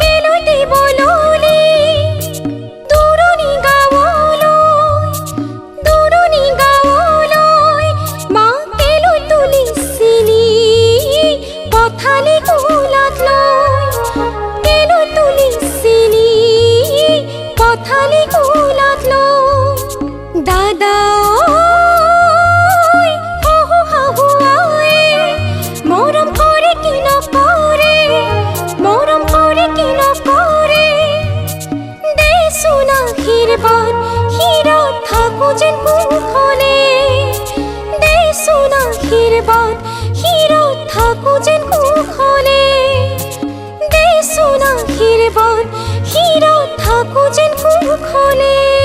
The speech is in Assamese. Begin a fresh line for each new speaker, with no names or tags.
কেলৈ দিবলৈ দূৰণি গাঁৱলৈ মা কেলৈ তুলিছিলি পথালি কোলাত লৈ কেলৈ তুলিছিলি পথালি কোলাত লৈ দাদা মৰম কৰে কি নকৰে দেচোন আশীৰ্বাদ শিৰত থাকো যেন কুশলে দেচোন আশীৰ্বাদ শিৰত থাকো যেন কুশলে দেচোন আশীৰ্বাদ শিৰত থাকো যেন কুশলে